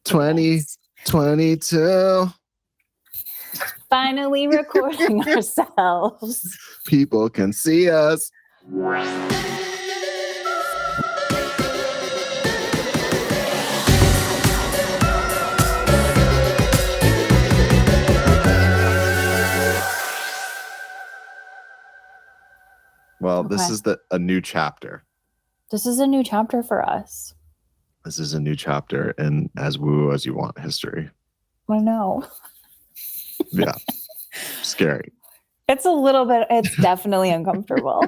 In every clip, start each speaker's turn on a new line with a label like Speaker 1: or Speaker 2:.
Speaker 1: 2022.
Speaker 2: Finally recording ourselves.
Speaker 1: People can see us. Well, this is a new chapter.
Speaker 2: This is a new chapter for us.
Speaker 1: This is a new chapter in As Woo As You Want history.
Speaker 2: I know.
Speaker 1: Yeah. Scary.
Speaker 2: It's definitely uncomfortable.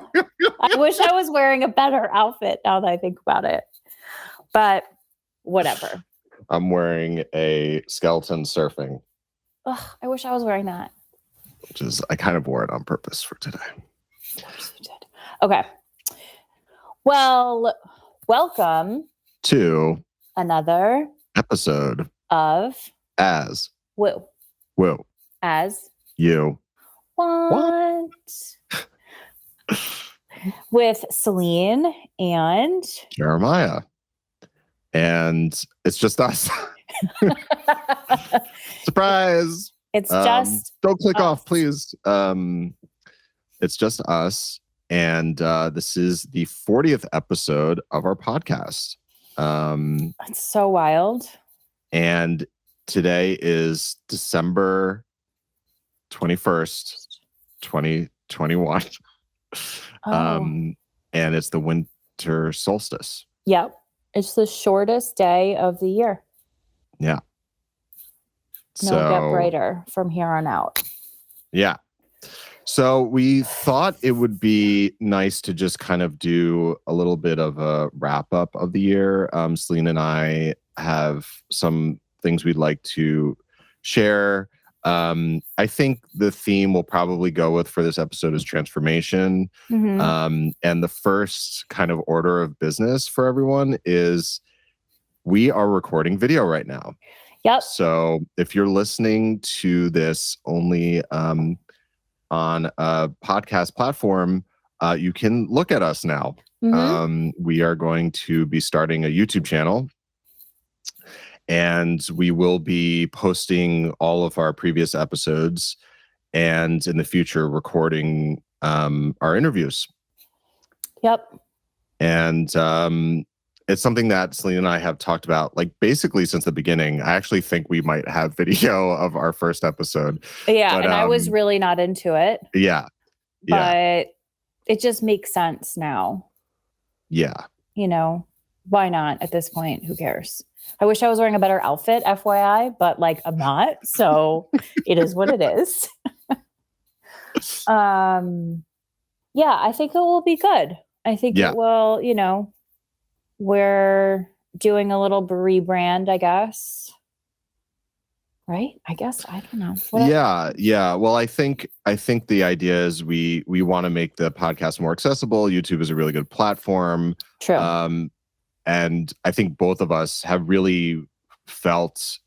Speaker 2: I wish I was wearing a better outfit now that I think about it. But whatever.
Speaker 1: I'm wearing a skeleton surfing.
Speaker 2: Ugh, I wish I was wearing that.
Speaker 1: I kind of wore it on purpose for today.
Speaker 2: Of course you did. Okay. Well, welcome
Speaker 1: to
Speaker 2: another
Speaker 1: episode
Speaker 2: of
Speaker 1: As
Speaker 2: Woo.
Speaker 1: Woo.
Speaker 2: As
Speaker 1: You
Speaker 2: Want. With Celine and
Speaker 1: Jeremiah. And it's just us. Surprise.
Speaker 2: It's just
Speaker 1: don't click
Speaker 2: us.
Speaker 1: off, please. It's just us. And this is the 40th episode of our podcast.
Speaker 2: It's so wild.
Speaker 1: And today is December 21st, 2021. And it's the winter solstice.
Speaker 2: Yep. It's the shortest day of the year.
Speaker 1: Yeah.
Speaker 2: It'll get brighter from here on out.
Speaker 1: Yeah. So we thought it would be nice to just kind of do a little bit of a wrap up of the year. Celine and I have some things we'd like to share. I think the theme we'll probably go with for this episode is transformation. Mm-hmm. And the first kind of order of business for everyone is we are recording video right now.
Speaker 2: Yep.
Speaker 1: So if you're listening to this only on a podcast platform, you can look at us now. Mm-hmm. We are going to be starting a YouTube channel. And we will be posting all of our previous episodes and in the future recording our interviews.
Speaker 2: Yep.
Speaker 1: And it's something that Celine and I have talked about like basically since the beginning. I actually think we might have video of our first episode.
Speaker 2: Yeah, but, and I was really not into it.
Speaker 1: Yeah.
Speaker 2: But it just makes sense now.
Speaker 1: Yeah.
Speaker 2: You know, why not at this point? Who cares? I wish I was wearing a better outfit, FYI, but like I'm not. So it is what it is. Yeah, I think it will be good. I think it will, you know, we're doing a little rebrand, I guess. Right? I guess. I don't know.
Speaker 1: Yeah. Well, I think the idea is we want to make the podcast more accessible. YouTube is a really good platform.
Speaker 2: True.
Speaker 1: And I think both of us have really felt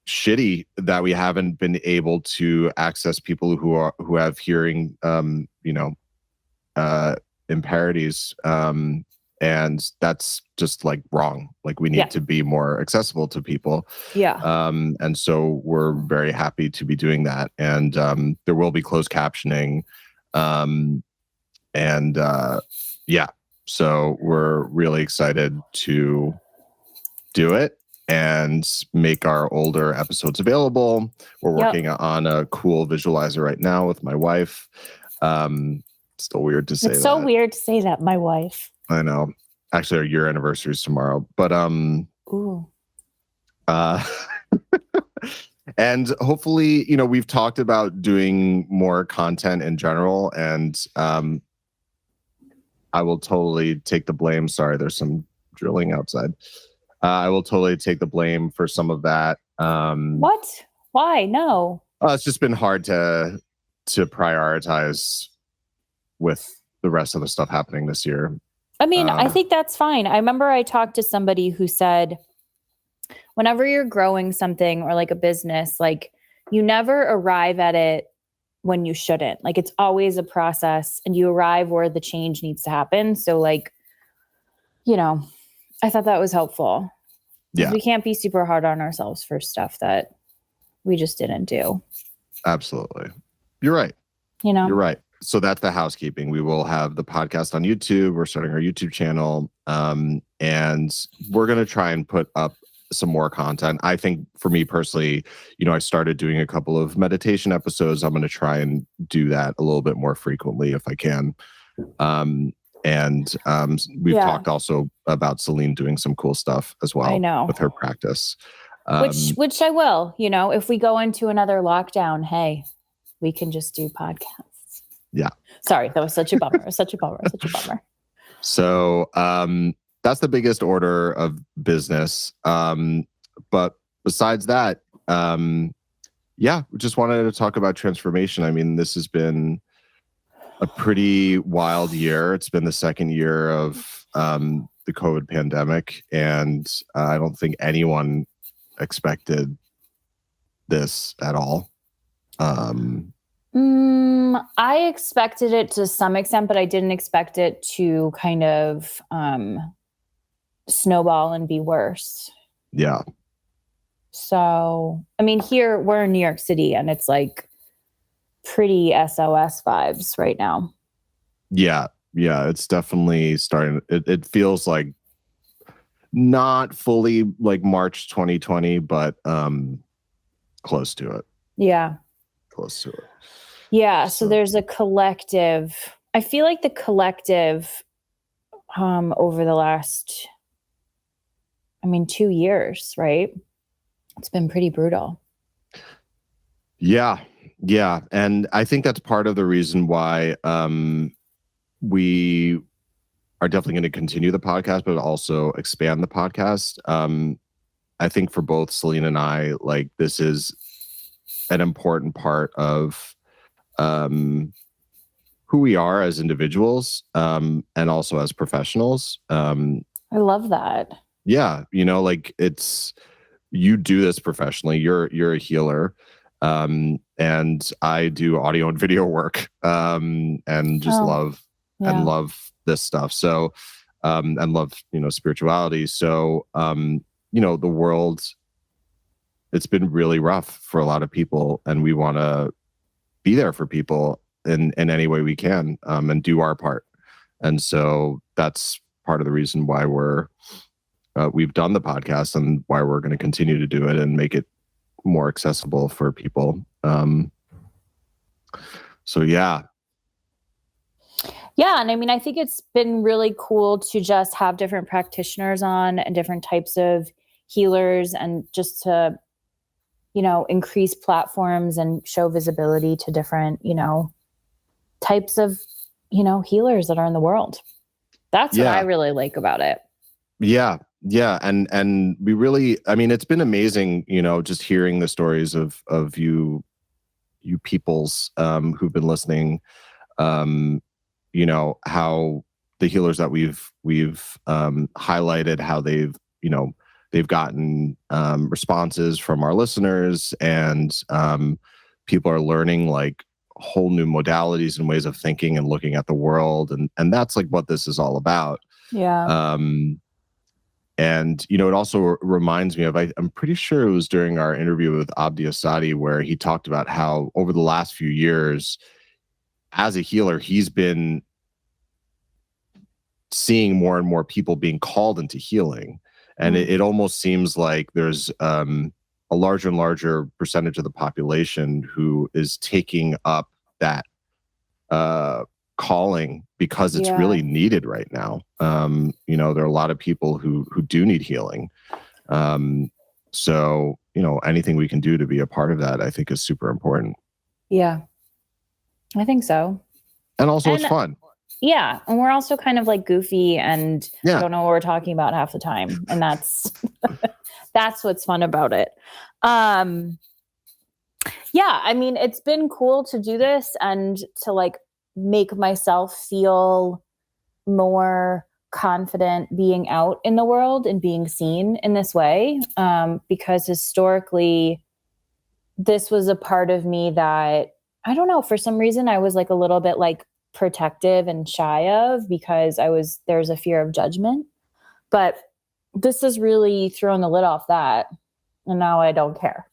Speaker 1: shitty that we haven't been able to access people who have hearing, impairments. And that's just like wrong. Like we need to be more accessible to people.
Speaker 2: Yeah.
Speaker 1: And so we're very happy to be doing that. And there will be closed captioning. So we're really excited to do it and make our older episodes available. We're working on a cool visualizer right now with my wife. Still weird to say that.
Speaker 2: It's so weird to say that, my wife.
Speaker 1: I know. Actually, our year anniversary is tomorrow. But
Speaker 2: ooh.
Speaker 1: And hopefully, you know, we've talked about doing more content in general, and I will totally take the blame. Sorry, there's some drilling outside. I will totally take the blame for some of that.
Speaker 2: What? Why? No.
Speaker 1: It's just been hard to prioritize with the rest of the stuff happening this year.
Speaker 2: I mean, I think that's fine. I remember I talked to somebody who said, whenever you're growing something or like a business, like you never arrive at it when you shouldn't. Like it's always a process and you arrive where the change needs to happen. So like, you know, I thought that was helpful. Because
Speaker 1: Yeah,
Speaker 2: we can't be super hard on ourselves for stuff that we just didn't do.
Speaker 1: absolutely. You're right.
Speaker 2: You know?
Speaker 1: You're right. So that's the housekeeping. We will have the podcast on YouTube. We're starting our YouTube channel. And we're going to try and put up some more content. I think for me personally, I started doing a couple of meditation episodes. I'm going to try and do that a little bit more frequently if I can. We've talked also about Celine doing some cool stuff as well.
Speaker 2: I know.
Speaker 1: With her practice.
Speaker 2: Which I will, if we go into another lockdown, hey, we can just do podcasts.
Speaker 1: Yeah.
Speaker 2: Sorry, that was such a bummer. Such a bummer.
Speaker 1: So that's the biggest order of business. But besides that, we just wanted to talk about transformation. I mean, this has been a pretty wild year. It's been the second year of the COVID pandemic, and I don't think anyone expected this at all.
Speaker 2: I expected it to some extent, but I didn't expect it to kind of snowball and be worse.
Speaker 1: Yeah.
Speaker 2: So, I mean, here we're in New York City and it's like pretty SOS vibes right now.
Speaker 1: Yeah. Yeah. It's definitely starting. It feels like not fully like March 2020, but close to it.
Speaker 2: Yeah.
Speaker 1: Close to it.
Speaker 2: Yeah. So there's a collective, I feel like the collective over the last, 2 years, right? It's been pretty brutal.
Speaker 1: Yeah. Yeah. And I think that's part of the reason why we are definitely going to continue the podcast, but also expand the podcast. I think for both Celine and I, like, this is an important part of who we are as individuals, and also as professionals.
Speaker 2: I love that.
Speaker 1: Yeah. Like you do this professionally. You're a healer. And I do audio and video work, and just love this stuff. So, and love, spirituality. So, the world, it's been really rough for a lot of people, and we want to be there for people in any way we can, and do our part. And so that's part of the reason why we've done the podcast and why we're going to continue to do it and make it more accessible for people. So yeah.
Speaker 2: Yeah. And I think it's been really cool to just have different practitioners on and different types of healers, and just to, increase platforms and show visibility to different, types of, healers that are in the world. That's what I really like about it.
Speaker 1: Yeah. Yeah. And we really, it's been amazing, just hearing the stories of you peoples who've been listening, how the healers that we've highlighted, how they've gotten responses from our listeners, and people are learning like whole new modalities and ways of thinking and looking at the world. And that's like what this is all about.
Speaker 2: Yeah.
Speaker 1: And, it also reminds me of, I'm pretty sure it was during our interview with Abdi Asadi, where he talked about how over the last few years, as a healer, he's been seeing more and more people being called into healing. And it almost seems like there's a larger and larger percentage of the population who is taking up that calling, because it's really needed right now. There are a lot of people who do need healing. So, anything we can do to be a part of that, I think, is super important.
Speaker 2: Yeah, I think so.
Speaker 1: And also it's fun.
Speaker 2: Yeah. And we're also kind of like goofy and don't know what we're talking about half the time. And that's, that's what's fun about it. It's been cool to do this and to like make myself feel more confident being out in the world and being seen in this way. Because historically, this was a part of me that, I don't know, for some reason, I was like a little bit like protective and shy of, because there's a fear of judgment. But this has really thrown the lid off that. And now I don't care.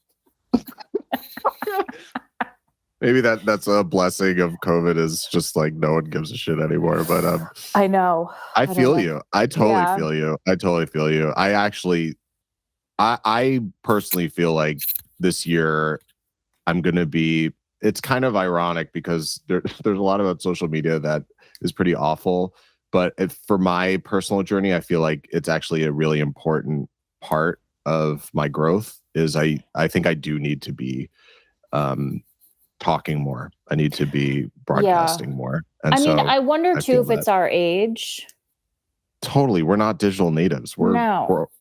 Speaker 1: Maybe that's a blessing of COVID, is just like no one gives a shit anymore. But
Speaker 2: I know.
Speaker 1: I feel
Speaker 2: know.
Speaker 1: you. I totally feel you. I totally feel you. I personally feel like this year I'm gonna be. It's kind of ironic because there's a lot about social media that is pretty awful. But for my personal journey, I feel like it's actually a really important part of my growth. Is I think I do need to be talking more. I need to be broadcasting more. And
Speaker 2: I wonder too if it's our age.
Speaker 1: Totally, we're not digital natives. We're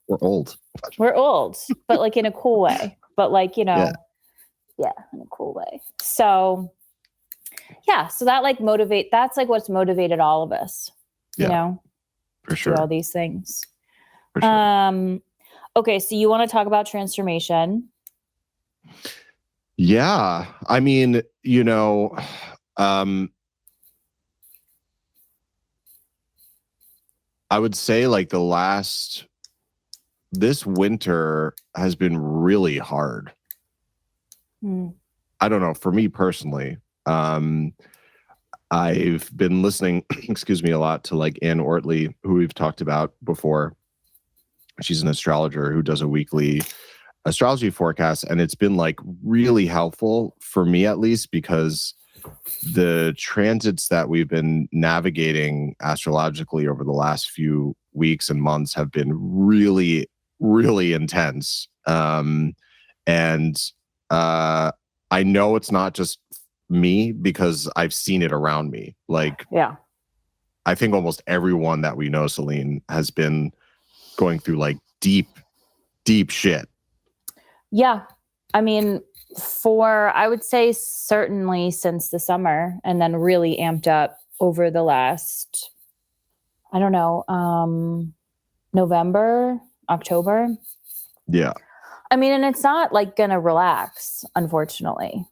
Speaker 1: old.
Speaker 2: We're old, but like in a cool way. But like, you know, yeah, in a cool way. So yeah, so that like that's like what's motivated all of us. You know,
Speaker 1: for sure.
Speaker 2: Do all these things.
Speaker 1: For sure.
Speaker 2: Okay, so you want to talk about transformation?
Speaker 1: Yeah, I mean, you know, I would say like this winter has been really hard. I don't know, for me personally. I've been listening, excuse me, a lot to like Ann Ortley, who we've talked about before. She's an astrologer who does a weekly astrology forecast, and it's been like really helpful for me, at least, because the transits that we've been navigating astrologically over the last few weeks and months have been really, really intense. And I know it's not just me because I've seen it around me. Like, I think almost everyone that we know, Celine, has been going through like deep shit. Yeah.
Speaker 2: I mean, I would say certainly since the summer, and then really amped up over the last, I don't know, November, October.
Speaker 1: Yeah.
Speaker 2: I mean, and it's not like gonna relax, unfortunately.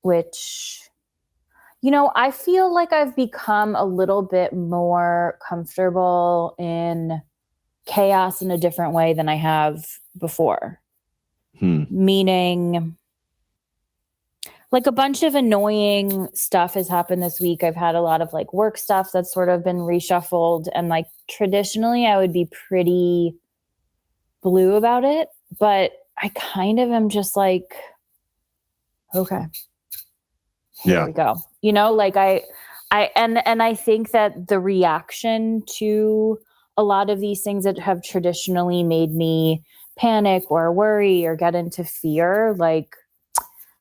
Speaker 2: Which, you know, I feel like I've become a little bit more comfortable in chaos in a different way than I have before. Meaning, like a bunch of annoying stuff has happened this week. I've had a lot of like work stuff that's sort of been reshuffled. And like traditionally I would be pretty blue about it, but I kind of am just like, okay. Here we go. You know, like I think that the reaction to a lot of these things that have traditionally made me panic or worry or get into fear, like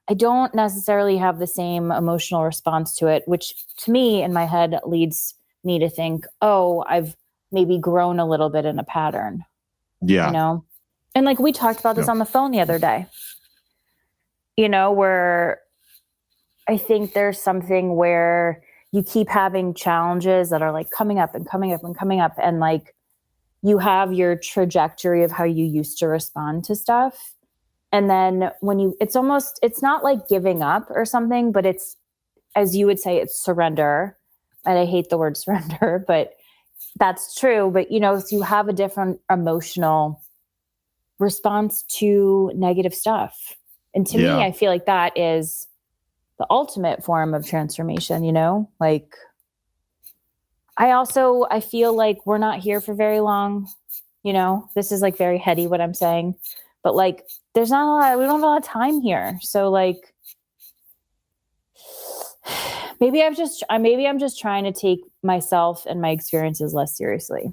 Speaker 2: I don't necessarily have the same emotional response to it, which to me in my head leads me to think, oh, I've maybe grown a little bit in a pattern.
Speaker 1: Yeah.
Speaker 2: You know? And like we talked about this on the phone the other day, you know, where I think there's something where you keep having challenges that are like coming up and coming up and coming up. And like you have your trajectory of how you used to respond to stuff. And then when it's not like giving up or something, but it's, as you would say, it's surrender. And I hate the word surrender, but that's true. But, you know, so you have a different emotional response to negative stuff. And to me, I feel like that is the ultimate form of transformation, you know, like I feel like we're not here for very long, you know, this is like very heady what I'm saying, but like, we don't have a lot of time here. So like, maybe I'm just trying to take myself and my experiences less seriously,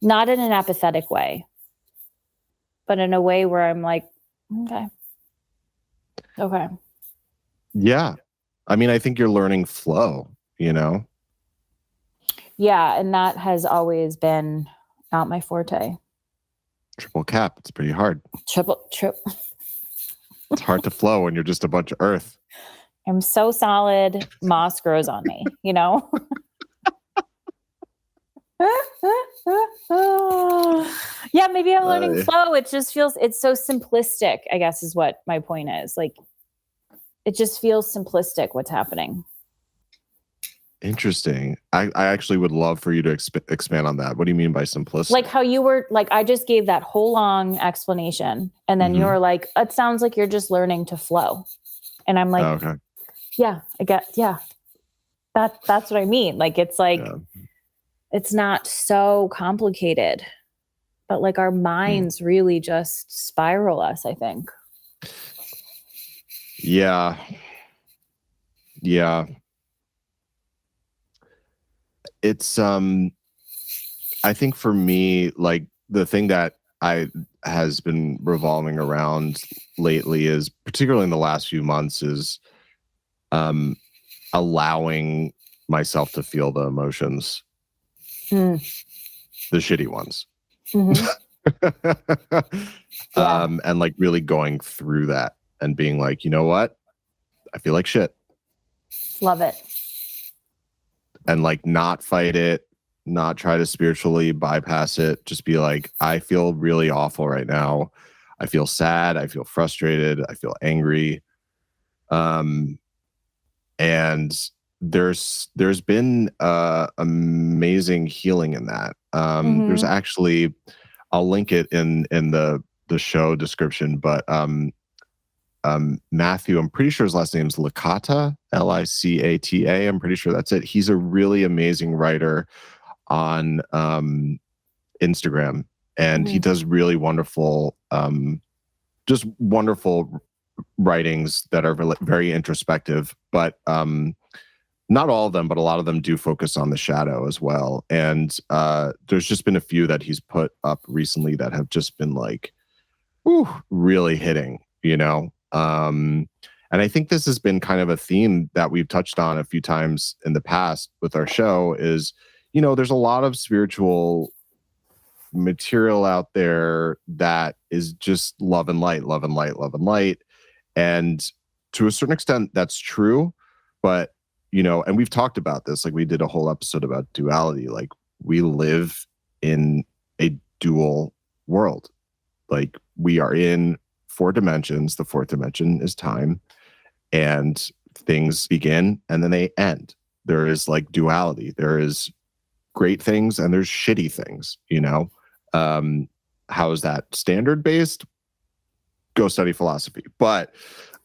Speaker 2: not in an apathetic way, but in a way where I'm like, okay.
Speaker 1: Yeah. I mean, I think you're learning flow, you know?
Speaker 2: Yeah. And that has always been not my forte.
Speaker 1: Triple cap. It's pretty hard.
Speaker 2: Triple.
Speaker 1: It's hard to flow when you're just a bunch of earth.
Speaker 2: I'm so solid. Moss grows on me, you know? Yeah, maybe I'm learning flow. It just feels, it's so simplistic, I guess is what my point is. Like, it just feels simplistic what's happening.
Speaker 1: Interesting. I actually would love for you to expand on that. What do you mean by simplicity?
Speaker 2: Like how you were like, I just gave that whole long explanation. And then you were like, it sounds like you're just learning to flow. And I'm like,
Speaker 1: okay.
Speaker 2: yeah, I get, yeah, that's what I mean. Like, it's like, it's not so complicated, but like our minds really just spiral us, I think.
Speaker 1: Yeah. Yeah. It's I think for me, like the thing that I has been revolving around lately is, particularly in the last few months, is allowing myself to feel the emotions, the shitty ones. And like really going through that and being like, you know what? I feel like shit.
Speaker 2: Love it.
Speaker 1: And like not fight it, not try to spiritually bypass it. Just be like, I feel really awful right now. I feel sad. I feel frustrated. I feel angry. And there's been amazing healing in that. There's actually, I'll link it in the show description, but Matthew, I'm pretty sure his last name is Licata, Licata. I'm pretty sure that's it. He's a really amazing writer on Instagram, and he does really wonderful, just wonderful writings that are very introspective, but not all of them, but a lot of them do focus on the shadow as well. And there's just been a few that he's put up recently that have just been like, ooh, really hitting, you know? And I think this has been kind of a theme that we've touched on a few times in the past with our show is, you know, there's a lot of spiritual material out there that is just love and light, love and light, love and light. And to a certain extent, that's true. But, you know, and we've talked about this, like we did a whole episode about duality. Like we live in a dual world. Like we are in 4 dimensions. The 4th dimension is time, and things begin and then they end. There is like duality. There is great things and there's shitty things, you know? How is that standard based? Go study philosophy. But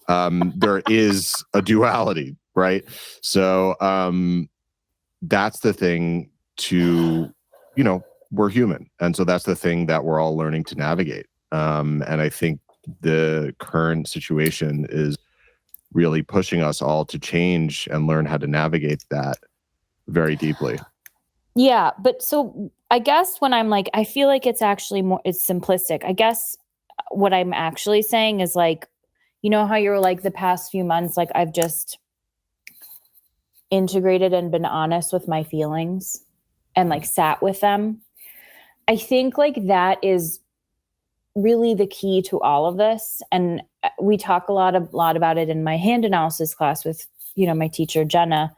Speaker 1: there is a duality, right? So that's the thing to, you know, we're human. And so that's the thing that we're all learning to navigate. And I think the current situation is really pushing us all to change and learn how to navigate that very deeply.
Speaker 2: Yeah. But so I guess when I'm like, I feel like it's actually more, it's simplistic. I guess what I'm actually saying is like, you know how you're like the past few months, like I've just integrated and been honest with my feelings and like sat with them. I think like that is really the key to all of this. And we talk a lot about it in my hand analysis class with, you know, my teacher, Jenna.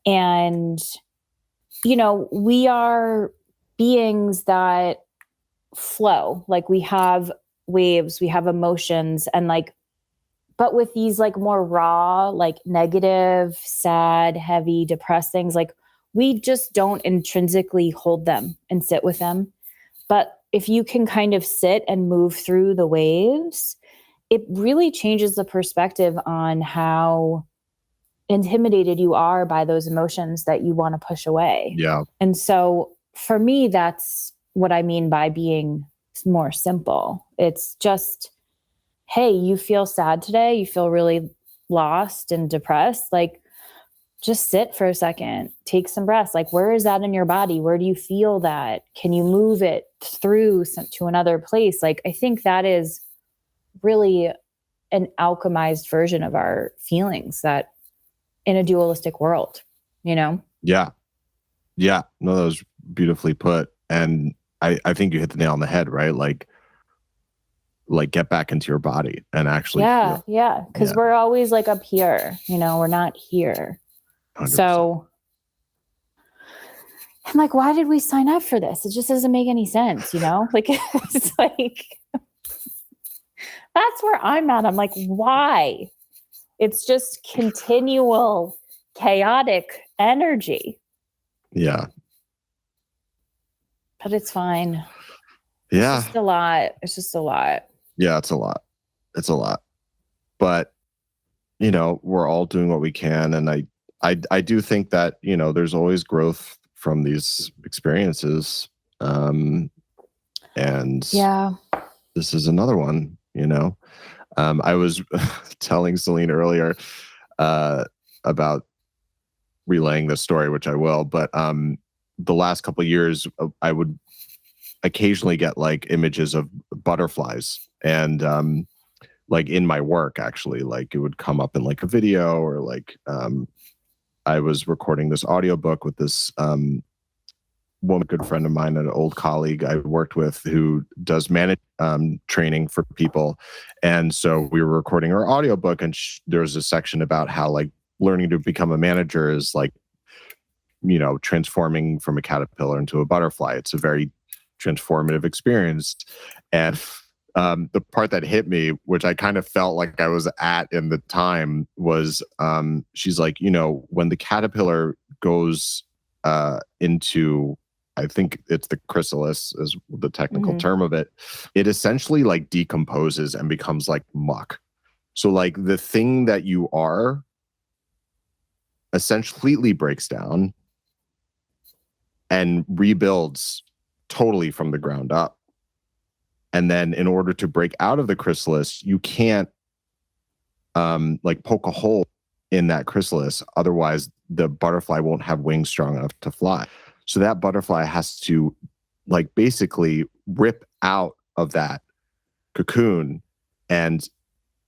Speaker 2: And, you know, we are beings that flow, like we have waves, we have emotions, and like, but with these like more raw, like negative, sad, heavy, depressed things, like we just don't intrinsically hold them and sit with them. But if you can kind of sit and move through the waves, it really changes the perspective on how intimidated you are by those emotions that you want to push away.
Speaker 1: Yeah.
Speaker 2: And so for me, that's what I mean by being more simple. It's just, hey, you feel sad today, you feel really lost and depressed, like just sit for a second, take some breaths. Like, where is that in your body? Where do you feel that? Can you move it through to another place? Like, I think that is really an alchemized version of our feelings that in a dualistic world, you know?
Speaker 1: Yeah. Yeah. No, that was beautifully put. And I think you hit the nail on the head, right? Like get back into your body and actually feel.
Speaker 2: Yeah. Because we're always like up here, you know, we're not here.
Speaker 1: 100%.
Speaker 2: So I'm like, why did we sign up for this? It just doesn't make any sense, you know? Like, it's like, that's where I'm at. I'm like, why? It's just continual chaotic energy.
Speaker 1: Yeah.
Speaker 2: But it's fine.
Speaker 1: Yeah.
Speaker 2: It's just a lot. It's just a lot.
Speaker 1: Yeah, it's a lot. It's a lot. But, you know, we're all doing what we can. And I do think that, you know, there's always growth from these experiences. And
Speaker 2: yeah,
Speaker 1: this is another one, you know. I was telling Celine earlier about relaying this story, which I will, but the last couple of years, I would occasionally get like images of butterflies and like in my work, actually, like it would come up in like a video or like I was recording this audiobook with this woman, good friend of mine, an old colleague I worked with who does manage training for people. And so we were recording her audiobook and there was a section about how like learning to become a manager is like, you know, transforming from a caterpillar into a butterfly. It's a very transformative experience. And the part that hit me, which I kind of felt like I was at in the time, was she's like, you know, when the caterpillar goes into, I think it's the chrysalis is the technical term of it, it essentially like decomposes and becomes like muck. So like the thing that you are essentially breaks down and rebuilds totally from the ground up. And then in order to break out of the chrysalis, you can't like poke a hole in that chrysalis. Otherwise, the butterfly won't have wings strong enough to fly. So that butterfly has to like basically rip out of that cocoon and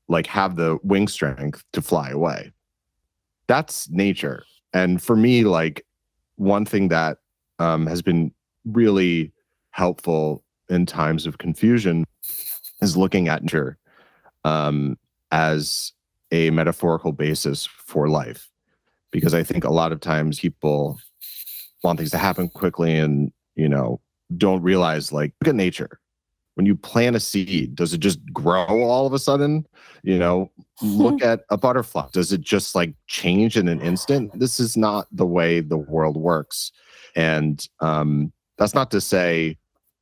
Speaker 1: like have the wing strength to fly away. That's nature. And for me, like one thing that has been really helpful in times of confusion is looking at nature as a metaphorical basis for life. Because I think a lot of times people want things to happen quickly and, you know, don't realize, like, look at nature. When you plant a seed, does it just grow all of a sudden? You know, look at a butterfly. Does it just like change in an instant? This is not the way the world works. And that's not to say,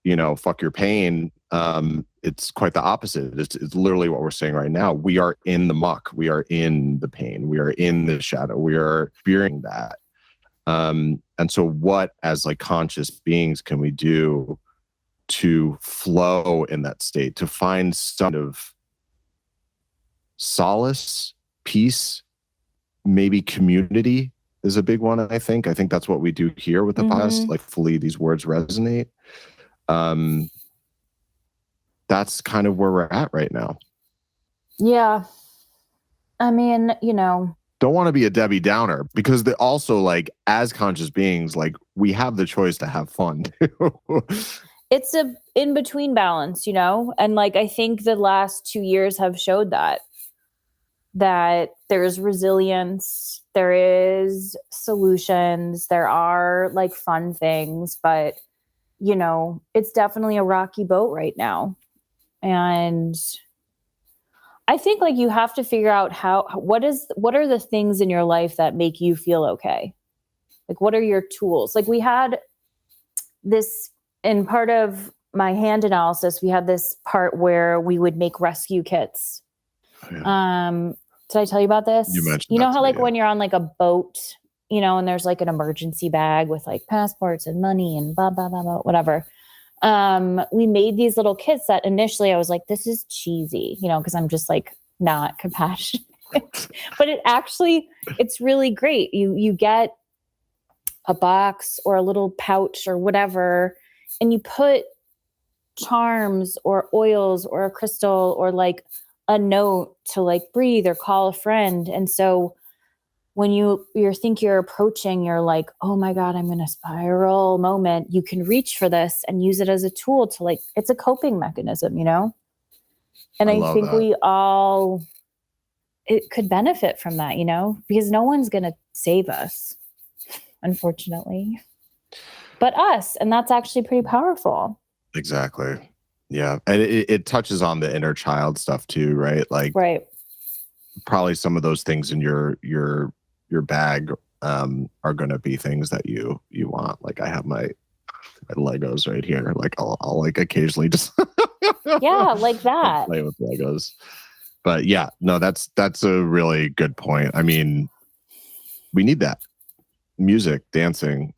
Speaker 1: you know, fuck your pain. It's quite the opposite. It's literally what we're saying right now. We are in the muck. We are in the pain. We are in the shadow. We are experiencing that. And so what, as like conscious beings, can we do to flow in that state, to find some of solace, peace, maybe community is a big one, I think. I think that's what we do here with the podcast. Like, fully, these words resonate. That's kind of where we're at right now.
Speaker 2: Yeah. I mean, you know,
Speaker 1: don't want to be a Debbie Downer, because they also, like, as conscious beings, like, we have the choice to have fun.
Speaker 2: It's a in-between balance, you know? And like, I think the last 2 years have showed that there's resilience, there is solutions, there are like fun things, but you know, it's definitely a rocky boat right now. And I think like you have to figure out what are the things in your life that make you feel okay? Like, what are your tools? Like, we had this, in part of my hand analysis, we had this part where we would make rescue kits. Yeah. Did I tell you about this?
Speaker 1: You mentioned,
Speaker 2: you know how like when you're on like a boat, you know, and there's like an emergency bag with like passports and money and blah, blah, blah, blah, whatever. We made these little kits that initially I was like, this is cheesy, you know, because I'm just like not compassionate. But it's really great. You get a box or a little pouch or whatever, and you put charms or oils or a crystal or like a note to like breathe or call a friend. And so when you think you're approaching, you're like, oh my God, I'm in a spiral moment, you can reach for this and use it as a tool to, like, it's a coping mechanism, you know? And I think it could benefit from that, you know, because no one's going to save us, unfortunately, but us. And that's actually pretty powerful.
Speaker 1: Exactly. Yeah. And it touches on the inner child stuff too, right? Like,
Speaker 2: right.
Speaker 1: Probably some of those things in your bag are going to be things that you want. Like I have my Legos right here. Like I'll like occasionally just
Speaker 2: Yeah, like that.
Speaker 1: play with Legos. But yeah, no, that's a really good point. I mean, we need that music, dancing,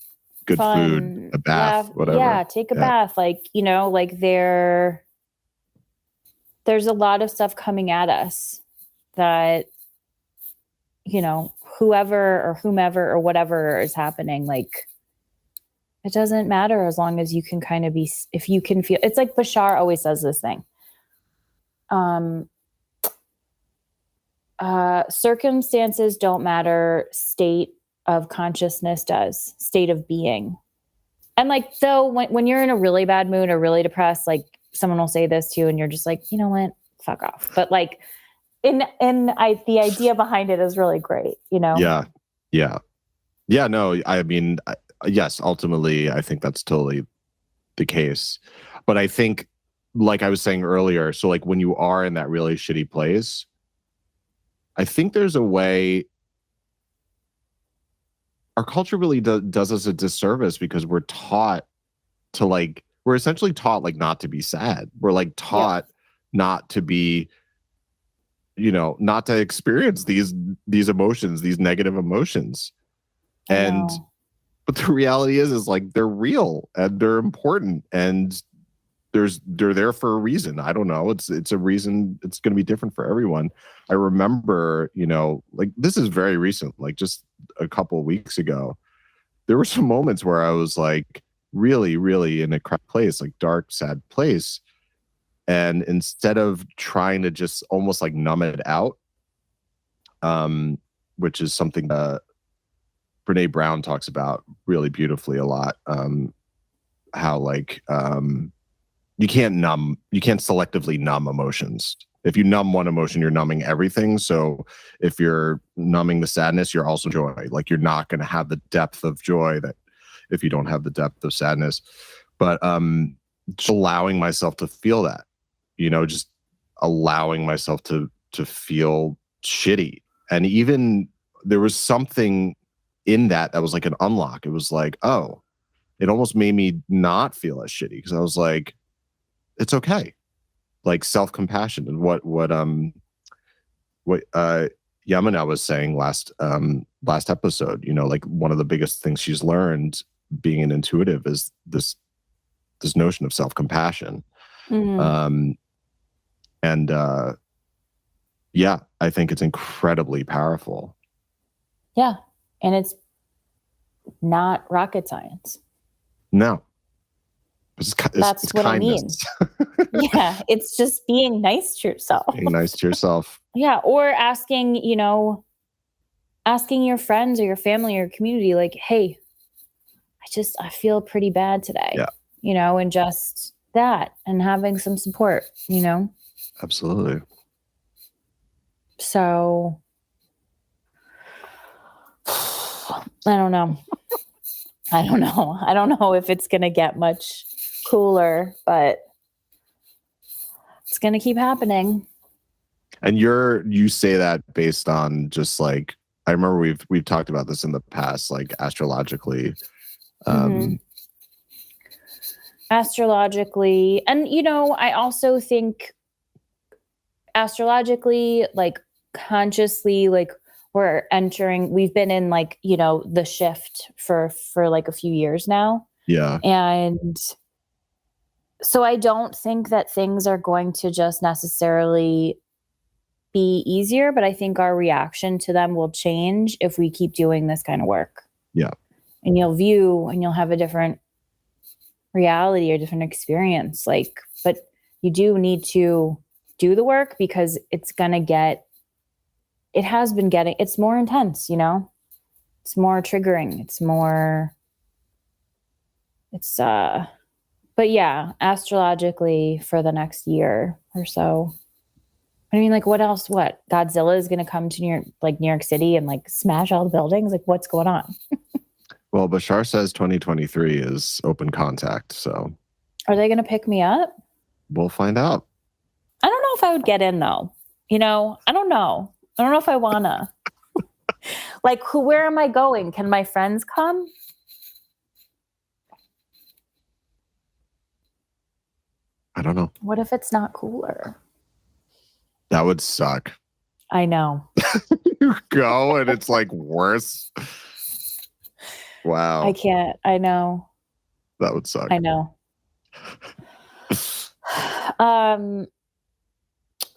Speaker 1: good food,
Speaker 2: Fun,
Speaker 1: a bath,
Speaker 2: laugh.
Speaker 1: whatever.
Speaker 2: Yeah, take a bath. Like, you know, like there's a lot of stuff coming at us that, you know, whoever or whomever or whatever is happening, like it doesn't matter as long as you can kind of be, if you can feel, it's like Bashar always says this thing. Circumstances don't matter. State of consciousness does. State of being. And like, so when you're in a really bad mood or really depressed, like someone will say this to you and you're just like, you know what, fuck off. But like the idea behind it is really great, you know?
Speaker 1: Yeah. No, I mean, yes, ultimately, I think that's totally the case. But I think, like I was saying earlier, so like when you are in that really shitty place, I think there's a way. Our culture really does us a disservice because we're essentially taught like not to be sad. We're like taught not to be, you know, not to experience these emotions, these negative emotions. But the reality is like they're real and they're important and they're there for a reason. I don't know. It's a reason. It's going to be different for everyone. I remember, you know, like this is very recent, like just a couple of weeks ago, there were some moments where I was like really, really in a crap place, like dark, sad place. And instead of trying to just almost like numb it out, which is something Brene Brown talks about really beautifully a lot, how like you can't selectively numb emotions. If you numb one emotion, you're numbing everything. So if you're numbing the sadness, you're also joy. Like you're not going to have the depth of joy that if you don't have the depth of sadness. But just allowing myself to feel that, you know, just allowing myself to feel shitty. And even there was something in that was like an unlock. It was like, oh, it almost made me not feel as shitty because I was like, it's okay. Like self-compassion and what Yamuna was saying last episode, you know, like one of the biggest things she's learned being an intuitive is this notion of self-compassion. Mm-hmm. Yeah, I think it's incredibly powerful.
Speaker 2: Yeah. And it's not rocket science.
Speaker 1: No.
Speaker 2: That's what kindness. I mean. Yeah. It's just being nice to yourself.
Speaker 1: Being nice to yourself.
Speaker 2: Yeah. Or asking your friends or your family or community, like, hey, I feel pretty bad today.
Speaker 1: Yeah.
Speaker 2: You know, and just that and having some support, you know?
Speaker 1: Absolutely.
Speaker 2: So I don't know. I don't know if it's going to get much cooler, but it's going to keep happening.
Speaker 1: And you say that based on just like, I remember we've talked about this in the past, like astrologically.
Speaker 2: Astrologically. And, you know, I also think astrologically, like consciously, like we've been in like, you know, the shift for like a few years now.
Speaker 1: Yeah.
Speaker 2: And so I don't think that things are going to just necessarily be easier, but I think our reaction to them will change if we keep doing this kind of work.
Speaker 1: Yeah.
Speaker 2: And you'll have a different reality or different experience. Like, but you do need to do the work because it's more intense, you know, it's more triggering. But yeah, astrologically for the next year or so. I mean, like what else? What Godzilla is going to come to New York City and like smash all the buildings? Like what's going on?
Speaker 1: Well, Bashar says 2023 is open contact. So
Speaker 2: are they going to pick me up?
Speaker 1: We'll find out.
Speaker 2: I don't know if I would get in though. You know, I don't know if I wanna. Like, where am I going? Can my friends come?
Speaker 1: I don't know.
Speaker 2: What if it's not cooler?
Speaker 1: That would suck.
Speaker 2: I know.
Speaker 1: You go and it's like worse. Wow.
Speaker 2: I can't. I know.
Speaker 1: That would suck.
Speaker 2: I know.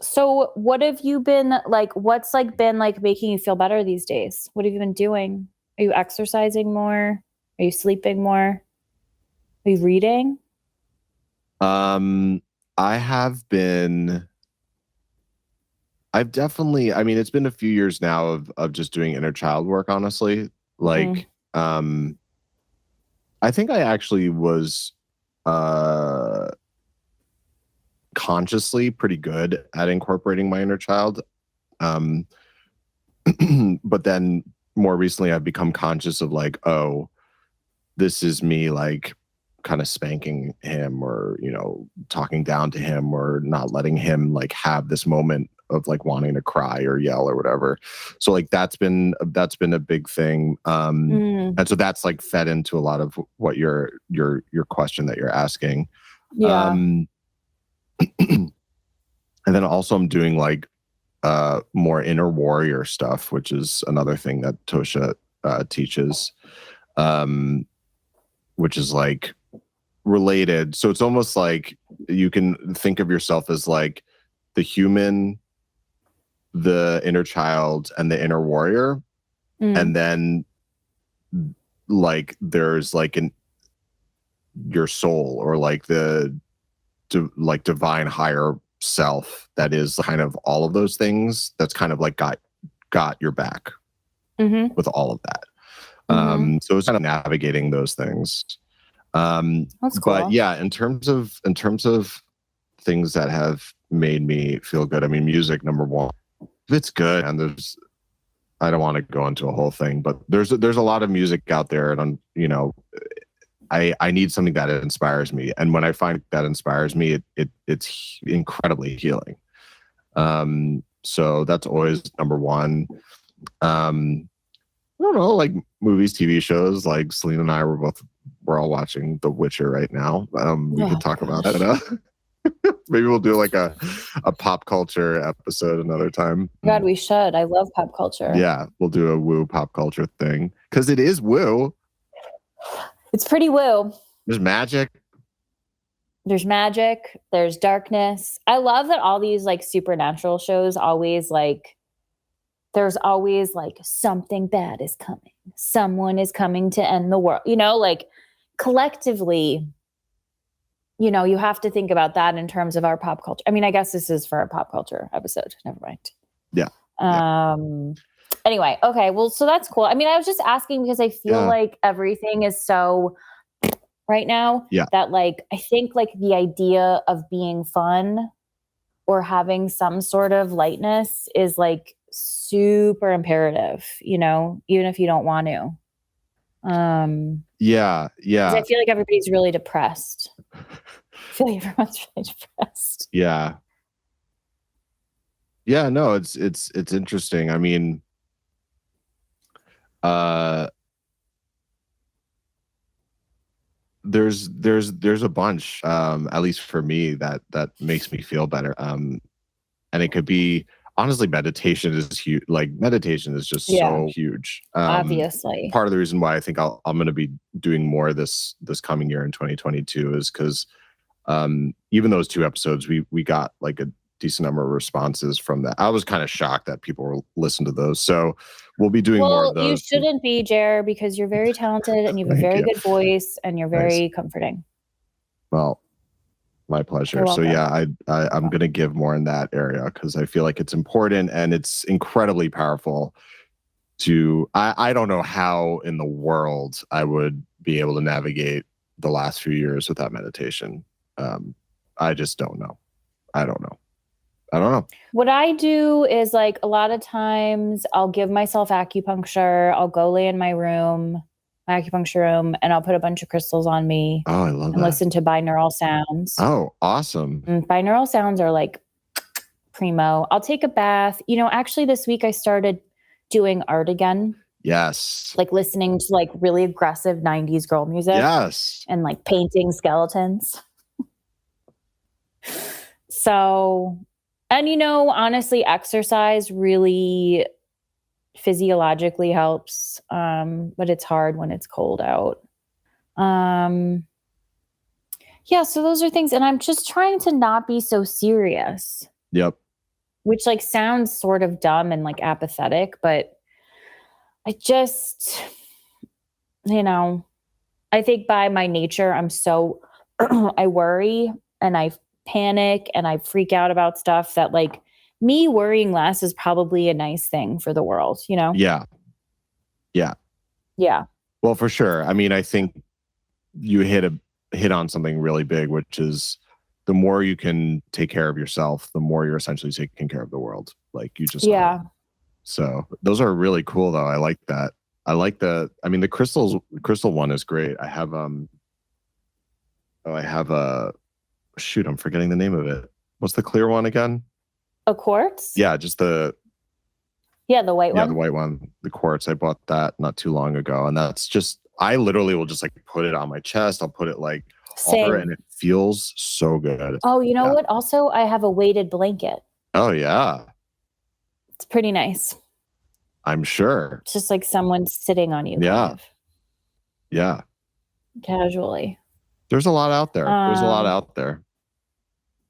Speaker 2: So what have you been like, what's like been like making you feel better these days? What have you been doing? Are you exercising more? Are you sleeping more? Are you reading?
Speaker 1: I've definitely, I mean, it's been a few years now of just doing inner child work, honestly. Like, I think I actually was consciously pretty good at incorporating my inner child. But then more recently I've become conscious of like, oh, this is me like kind of spanking him or, you know, talking down to him or not letting him like have this moment of like wanting to cry or yell or whatever. So like that's been a big thing. And so that's like fed into a lot of what your question that you're asking.
Speaker 2: Yeah.
Speaker 1: And then also I'm doing like more inner warrior stuff, which is another thing that Tosha teaches, which is like related. So it's almost like you can think of yourself as like the human, the inner child, and the inner warrior. And then like there's like your soul or like the like divine higher self that is kind of all of those things, that's kind of like got your back with all of that. So it's kind of navigating those things.
Speaker 2: That's cool.
Speaker 1: But yeah, in terms of things that have made me feel good, I mean, music, number one. If it's good, and I don't want to go into a whole thing, but there's a lot of music out there, and you know, I need something that inspires me, and when I find that inspires me, it's incredibly healing. So that's always number one. I don't know, like movies, TV shows. Like Celine and I we're all watching The Witcher right now. We could talk about that. Maybe we'll do like a pop culture episode another time.
Speaker 2: God, we should. I love pop culture.
Speaker 1: Yeah, we'll do a woo pop culture thing because it is woo.
Speaker 2: It's pretty woo.
Speaker 1: There's magic.
Speaker 2: There's magic. There's darkness. I love that all these like supernatural shows always like, there's always like something bad is coming. Someone is coming to end the world. You know, like collectively, you know, you have to think about that in terms of our pop culture. I mean, I guess this is for a pop culture episode. Never mind.
Speaker 1: Yeah.
Speaker 2: Anyway, okay. Well, so that's cool. I mean, I was just asking because I feel like everything is so right now that like, I think like the idea of being fun or having some sort of lightness is like super imperative, you know, even if you don't want to.
Speaker 1: Yeah.
Speaker 2: 'Cause I feel like everybody's really depressed. I feel like everyone's really depressed.
Speaker 1: Yeah. No, it's interesting. I mean, there's a bunch, at least for me, that makes me feel better. And it could be, honestly, meditation is huge. Like meditation is just so huge.
Speaker 2: Obviously.
Speaker 1: Part of the reason why I think I'm going to be doing more this coming year in 2022 is because even those 2 episodes, we got like a decent number of responses from that. I was kind of shocked that people were listening to those. So we'll be doing more of those.
Speaker 2: You shouldn't be, Jer, because you're very talented and you have a very good voice and you're very comforting. Well,
Speaker 1: my pleasure. So yeah, I'm going to give more in that area because I feel like it's important and it's incredibly powerful I don't know how in the world I would be able to navigate the last few years without meditation. I just don't know. I don't know.
Speaker 2: What I do is like a lot of times I'll give myself acupuncture. I'll go lay in my room, my acupuncture room, and I'll put a bunch of crystals on me.
Speaker 1: Oh, I love that.
Speaker 2: And listen to binaural sounds.
Speaker 1: Oh, awesome.
Speaker 2: Binaural sounds are like primo. I'll take a bath. You know, actually this week I started doing art again.
Speaker 1: Yes.
Speaker 2: Like listening to like really aggressive 90s girl music.
Speaker 1: Yes.
Speaker 2: And like painting skeletons. So, and honestly, exercise really physiologically helps. But it's hard when it's cold out. Yeah, so those are things. And I'm just trying to not be so serious.
Speaker 1: Yep.
Speaker 2: Which like sounds sort of dumb and like apathetic, but I just, I think by my nature, I'm so, I worry and I panic and I freak out about stuff that like me worrying less is probably a nice thing for the world,
Speaker 1: Yeah. Yeah.
Speaker 2: Yeah.
Speaker 1: Well, for sure. I mean, I think you hit on something really big, which is the more you can take care of yourself, the more you're essentially taking care of the world. Like you just
Speaker 2: Yeah.
Speaker 1: So those are really cool though. I like that. The crystal one is great. I have shoot, I'm forgetting the name of it. What's the clear one again?
Speaker 2: A quartz?
Speaker 1: Yeah, just the
Speaker 2: white one.
Speaker 1: Yeah, the white one, the quartz. I bought that not too long ago, and that's just I literally will just like put it on my chest. I'll put it like over, and it feels so good.
Speaker 2: Oh, you know what? Also, I have a weighted blanket.
Speaker 1: Oh yeah,
Speaker 2: it's pretty nice.
Speaker 1: I'm sure.
Speaker 2: It's just like someone sitting on you.
Speaker 1: Yeah.
Speaker 2: Kind of.
Speaker 1: Yeah.
Speaker 2: Casually.
Speaker 1: There's a lot out there.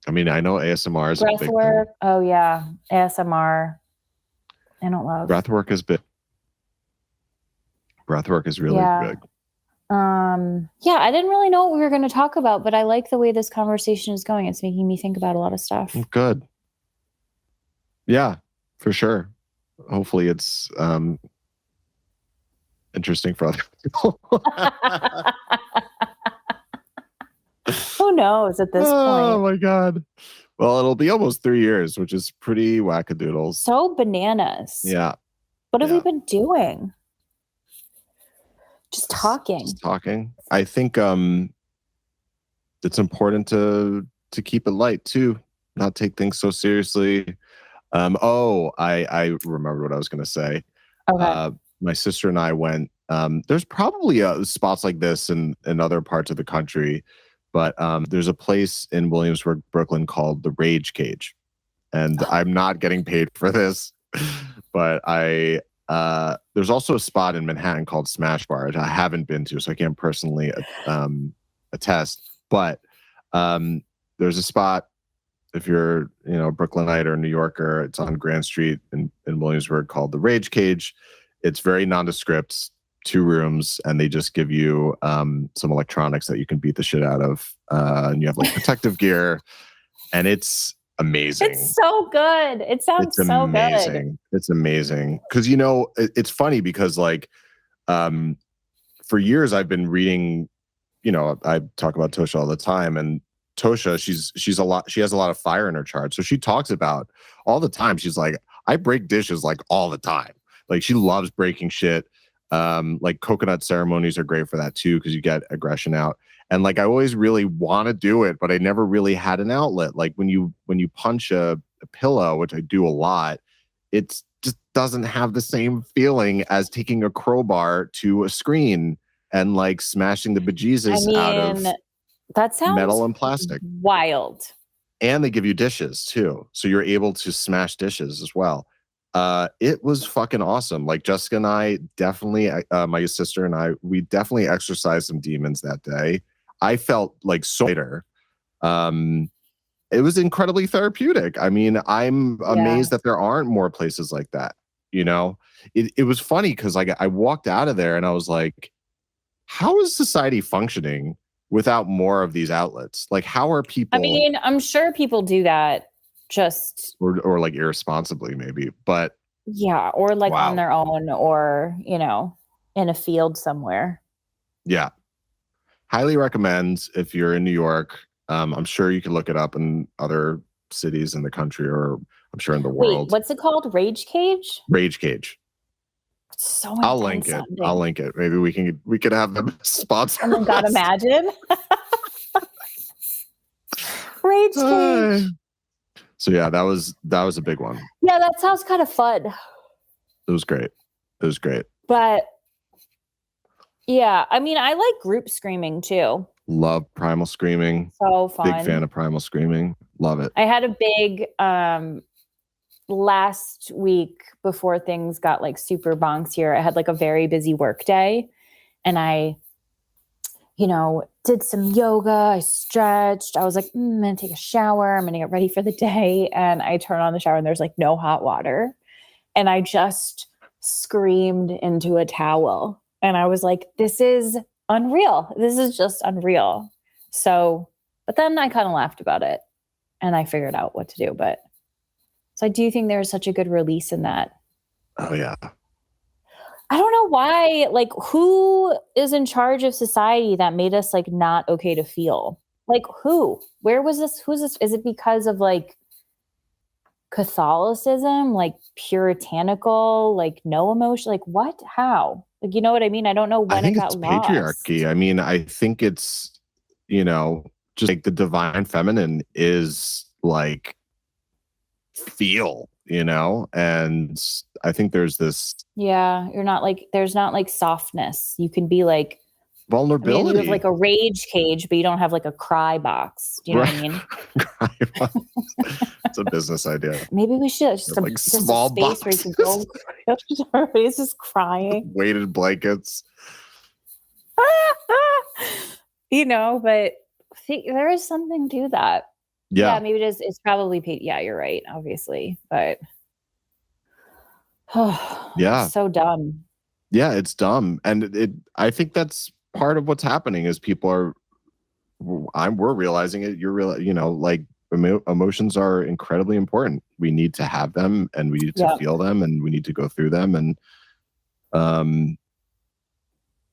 Speaker 1: I mean, I know ASMR is a big
Speaker 2: thing. Oh yeah, ASMR. I don't love.
Speaker 1: Breathwork is big. Breathwork is really big.
Speaker 2: Yeah, I didn't really know what we were going to talk about, but I like the way this conversation is going. It's making me think about a lot of stuff.
Speaker 1: Good. Yeah, for sure. Hopefully it's interesting for other people.
Speaker 2: Who knows at this point?
Speaker 1: Oh my God. Well, it'll be almost 3 years, which is pretty wackadoodles.
Speaker 2: So bananas.
Speaker 1: Yeah.
Speaker 2: What have we been doing? Just talking.
Speaker 1: I think it's important to keep it light too, not take things so seriously. I remember what I was going to say.
Speaker 2: Okay.
Speaker 1: My sister and I went. There's probably spots like this in other parts of the country, but there's a place in Williamsburg, Brooklyn called the Rage Cage, and I'm not getting paid for this, but there's also a spot in Manhattan called Smash Bar, which I haven't been to, so I can't personally attest. But there's a spot, if you're a Brooklynite or a New Yorker, it's on Grand Street in Williamsburg called the Rage Cage. It's very nondescript, 2 rooms, and they just give you some electronics that you can beat the shit out of, and you have like protective gear, and it's amazing.
Speaker 2: It's so good. It sounds so
Speaker 1: good. It's amazing because it's funny because like for years I've been reading, I talk about Tosha all the time, and Tosha, she has a lot of fire in her chart, so she talks about all the time. She's like, I break dishes like all the time. Like she loves breaking shit. Like coconut ceremonies are great for that too because you get aggression out. And like I always really want to do it, but I never really had an outlet. Like when you punch a pillow, which I do a lot, it just doesn't have the same feeling as taking a crowbar to a screen and like smashing the bejesus out of
Speaker 2: that sounds
Speaker 1: metal and plastic.
Speaker 2: Wild.
Speaker 1: And they give you dishes too, so you're able to smash dishes as well. It was fucking awesome. Like Jessica and I definitely, my sister and I, we definitely exercised some demons that day. I felt like so lighter. It was incredibly therapeutic. I mean, I'm amazed that there aren't more places like that. It was funny because like I walked out of there and I was like, how is society functioning without more of these outlets? Like, how are people?
Speaker 2: I mean, I'm sure people do that just
Speaker 1: or like irresponsibly maybe, but
Speaker 2: or like on their own or in a field somewhere.
Speaker 1: Yeah, highly recommend if you're in New York. I'm sure you can look it up in other cities in the country, or I'm sure in the world.
Speaker 2: Wait, what's it called? Rage Cage?
Speaker 1: Rage Cage.
Speaker 2: So
Speaker 1: I'll link it. Maybe we could have them sponsor.
Speaker 2: Oh my God, imagine. Rage Cage.
Speaker 1: So yeah, that was a big one.
Speaker 2: Yeah, that sounds kind of fun.
Speaker 1: It was great.
Speaker 2: But yeah, I mean, I like group screaming too.
Speaker 1: Love primal screaming.
Speaker 2: So fun.
Speaker 1: Big fan of primal screaming. Love it.
Speaker 2: I had a big last week before things got like super bonks here. I had like a very busy work day, and I, did some yoga. I stretched. I was like, I'm gonna take a shower. I'm gonna get ready for the day. And I turn on the shower and there's like no hot water. And I just screamed into a towel. And I was like, this is unreal. This is just unreal. So, but then I kind of laughed about it and I figured out what to do. But so I do think there's such a good release in that.
Speaker 1: Oh yeah.
Speaker 2: I don't know why, like, who is in charge of society that made us like not okay to feel? Like, who? Where was this? Who's this? Is it because of like Catholicism, like puritanical, like no emotion? Like, what? How? Like, you know what I mean? I don't know when
Speaker 1: I think
Speaker 2: it got
Speaker 1: it's patriarchy.
Speaker 2: lost.
Speaker 1: I mean, I think it's, just like the divine feminine is like feel, and I think there's this
Speaker 2: You're not like, there's not like softness. You can be like,
Speaker 1: vulnerability.
Speaker 2: you have like a rage cage, but you don't have like a cry box. Do you know what I mean?
Speaker 1: It's a business idea.
Speaker 2: Maybe we should just
Speaker 1: like small
Speaker 2: a space where you can go. Everybody's just crying.
Speaker 1: Weighted blankets.
Speaker 2: But there is something to that.
Speaker 1: Yeah.
Speaker 2: Maybe it is. It's probably paid. Yeah, you're right. Obviously, but
Speaker 1: yeah,
Speaker 2: so dumb.
Speaker 1: Yeah, it's dumb, and I think that's part of what's happening is we're realizing it. You're real, like emotions are incredibly important. We need to have them, and we need to feel them, and we need to go through them. And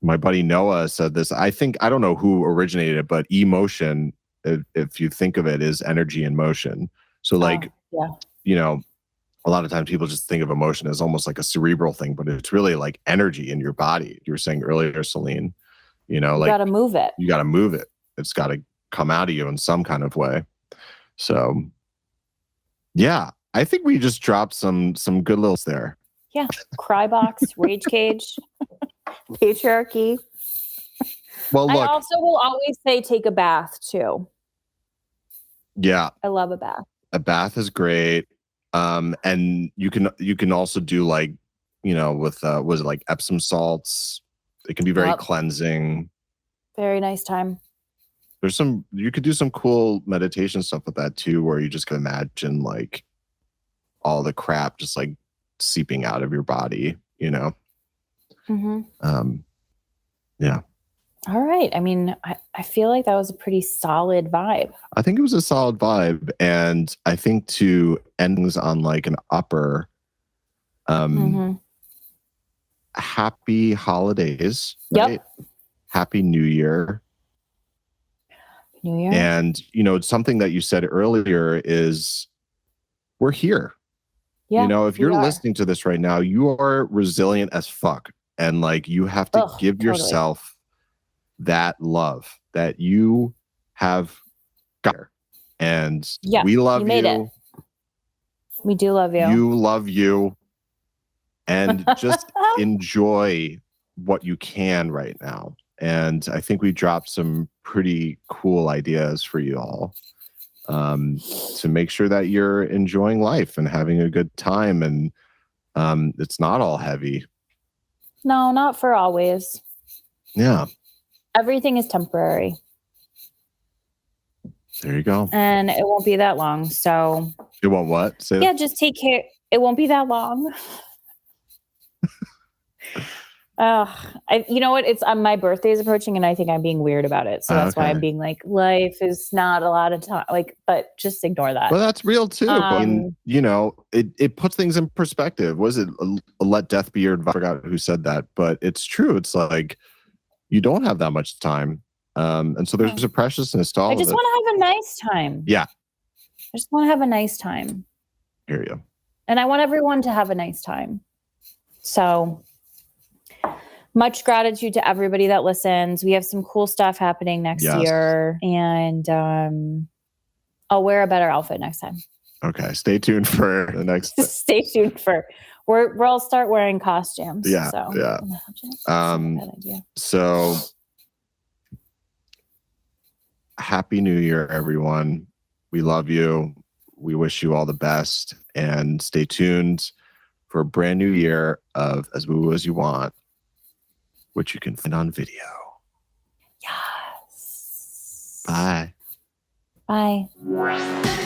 Speaker 1: my buddy Noah said this. I don't know who originated it, but emotion, if you think of it, is energy in motion. So like, a lot of times people just think of emotion as almost like a cerebral thing, but it's really like energy in your body. You were saying earlier, Celine, you got to
Speaker 2: move it.
Speaker 1: You got to move it. It's got to come out of you in some kind of way. So yeah, I think we just dropped some good littles there.
Speaker 2: Yeah. Cry box, rage cage, patriarchy.
Speaker 1: Well, look,
Speaker 2: I also will always say take a bath too.
Speaker 1: Yeah.
Speaker 2: I love a bath.
Speaker 1: A bath is great. And you can also do like, with was it like Epsom salts? It can be very cleansing.
Speaker 2: Very nice time.
Speaker 1: You could do some cool meditation stuff with that too, where you just can imagine like all the crap just like seeping out of your body,
Speaker 2: Mm-hmm.
Speaker 1: Yeah.
Speaker 2: All right. I mean, I feel like that was a pretty solid vibe.
Speaker 1: I think it was a solid vibe. And I think to end things on like an upper, happy holidays. Right?
Speaker 2: Yep.
Speaker 1: Happy New Year.
Speaker 2: New Year.
Speaker 1: And, something that you said earlier is we're here.
Speaker 2: Yeah,
Speaker 1: if you're listening to this right now, you are resilient as fuck. And like, you have to give yourself that love that you have got. And we love you.
Speaker 2: Made it. We do love you.
Speaker 1: You love you. And just enjoy what you can right now. And I think we dropped some pretty cool ideas for you all to make sure that you're enjoying life and having a good time. And it's not all heavy.
Speaker 2: No, not for always.
Speaker 1: Yeah.
Speaker 2: Everything is temporary.
Speaker 1: There you go.
Speaker 2: And it won't be that long. So
Speaker 1: it won't what?
Speaker 2: Just take care. It won't be that long. You know what? It's my birthday is approaching, and I think I'm being weird about it. So that's why I'm being like, life is not a lot of time. Like, but just ignore that.
Speaker 1: Well, that's real too. I mean, it puts things in perspective. Was it let death be your advice? I forgot who said that, but it's true. It's like you don't have that much time, and so there's a preciousness to all of it.
Speaker 2: I just want to have a nice time.
Speaker 1: Yeah,
Speaker 2: I just want to have a nice time.
Speaker 1: Hear you.
Speaker 2: And I want everyone to have a nice time. So. Much gratitude to everybody that listens. We have some cool stuff happening next year. And I'll wear a better outfit next time.
Speaker 1: Okay. Stay tuned for the next.
Speaker 2: Stay tuned for We'll all start wearing costumes.
Speaker 1: Yeah,
Speaker 2: so.
Speaker 1: yeah.
Speaker 2: That's not a bad idea.
Speaker 1: So Happy New Year, everyone. We love you. We wish you all the best, and stay tuned for a brand new year of As Woo As You Want, which you can find on video.
Speaker 2: Yes.
Speaker 1: Bye.
Speaker 2: Bye.